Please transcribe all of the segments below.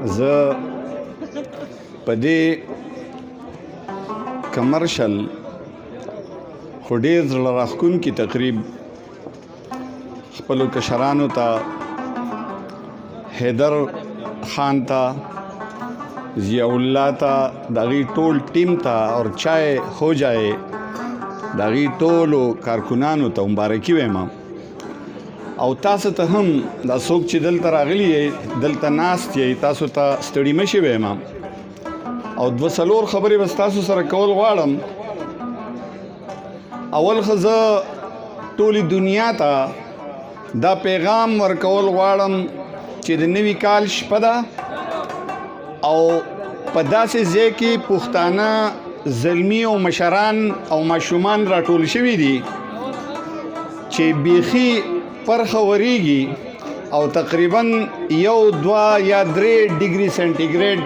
زه په دې کمرشل خو ډېر زړه راښکونکي تقریب خپلو کشرانو ته حیدر خان ته ضیاء الله ته د هغې ټول ټیم ته او چای هو جای د هغې ټولو کارکنانو ته مبارکي وایم او تاسو ته هم دا څوک چې دلته راغلي یې دلته ناست یې تاسو ته ستړي مه شوي یم او دوه څلور خبرې به ستاسو سره کول غواړم. اول خو زه ټولې دنیا ته دا پیغام ورکول غواړم چې د نوي کال شپه ده او په داسې ځای کې پښتانه زلمي او مشران او ماشومان راټول شوي دي چې بیخي پرخه وریږي او تقریبا 1 2 یا 3 ډیګري سنټیګریډ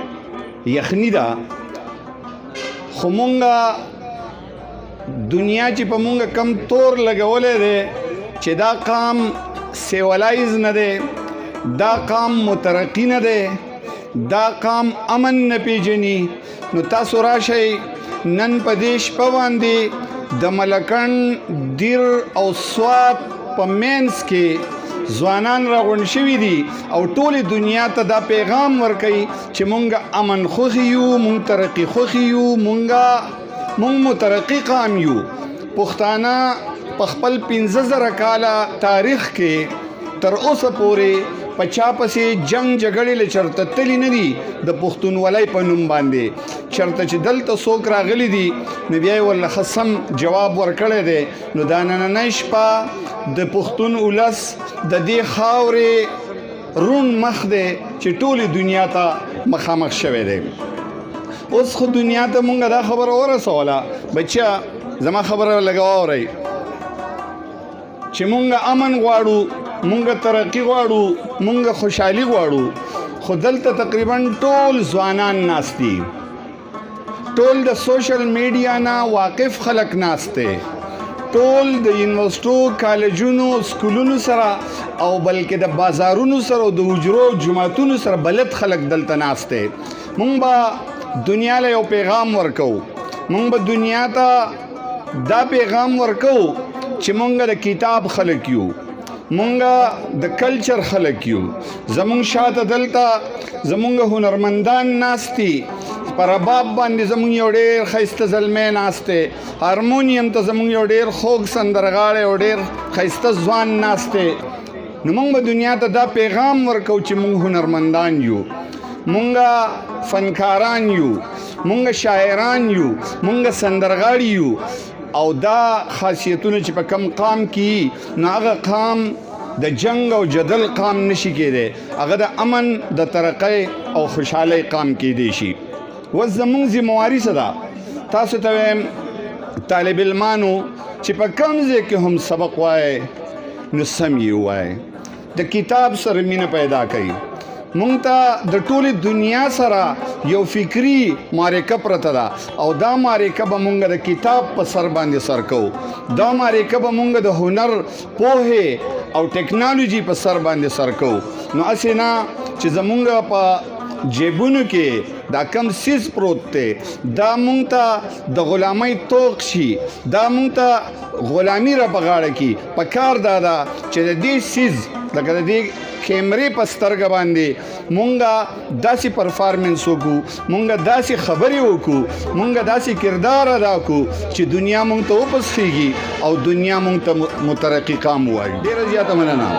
یخني ده. خو مونږه دنیا چې په مونږه کم تور لګولی دی چې دا قام سیولایز نه دی، دا قام مترقي نه دی، دا قام امن نه پیژني. نو تاسو راشئ نن په دې شپه باندې د ملکنډ دیر او سوات په مینس کې ځوانان راغونډ شوي دي او ټولې دنیا ته دا پیغام ورکوي چې مونږ امن خوښ یو، مونږ ترقي خوښ یو، مونږ مترقي قام یو. پښتانه په خپل 15,000 کاله تاریخ کې تر اوسه پورې په چا پسې جنگ جګړې له چرته تللی نه دي د پښتونولۍ په نوم باندې. چرته چې دلته څوک راغلی دي نو بیا یې ورله ښه سم جواب ورکړی دی. نو دا نننۍ شپه د پښتون ولس د دې خاورې روڼ مخ دی چې ټولې دنیا ته مخامخ شوی دی. اوس خو دنیا ته مونږ دا خبره ورسوله بچیا، زما خبره لږ واورئ چې مونږ امن غواړو، مونږ ترقي غواړو، مونږ خوشحالي غواړو. خو دلته تقریبا ټول ځوانان ناست دي، ټول د سوشل میډیا نه واقف خلک ناست دی، ټول د یونیورسټو کالجونو سکولونو سره او بلکې د بازارونو سره او د حجرو جماعتونو سره بلد خلک دلته ناست دی. مونږ به دنیا له یو پیغام ورکو، مونږ به دنیا ته دا پیغام ورکو چې مونږ د کتاب خلک یو، مونږ د کلچر خلک یو. زمونږ شاته دلته زمونږ هنرمندان ناست دي، په رباب باندې زمونږ یو ډېر ښایسته زلمی ناست دی، هارمونیم ته زمونږ یو ډېر خوږ سندرغاړی او ډېر ښایسته ځوان ناست دی. نو مونږ به دنیا ته دا پیغام ورکو چې مونږ هنرمندان یو، مونږ فنکاران یو، مونږ شاعران یو، مونږ سندرغاړي یو. او دا خاصیتونه چې په کم قام کې نو هغه قام د جنگ او جدل قام نشي کېدی، هغه د امن د ترقۍ او خوشحالۍ قام کېدی شي. اوس زمونږ ذمواري څه ده؟ تاسو ته وایم طالب علمانو چې په کوم ځای کې هم سبق وایئ نو سم یې ووایئ، د کتاب سره مینه پیدا کوئ. مونږ ته د ټولې دنیا سره یو فکری معرکه پرته ده او دا معرکه به مونږ د کتاب په سر باندې سر کوو، دا معرکه به مونږ د هنر، پوهې او ټیکنالوژي په سر باندې سر کوو. نو هسې نه چې زمونږ په جیبونو کې دا کم سیز پروت دی دا مونږ ته د غلامۍ توق شي، دا مونږ ته غلامي را په غاړه کې. په کار دا ده چې د دې سیز لکه د دې کیمرې په سترګه باندې مونږه داسې پرفارمنس وکړو، مونږه داسې خبرې وکړو، مونږه داسې کردار ادا کړو چې دنیا مونږ ته وپسخېږي او دنیا مونږ ته مترقي قام ووایي. ډېره زیاته مننه.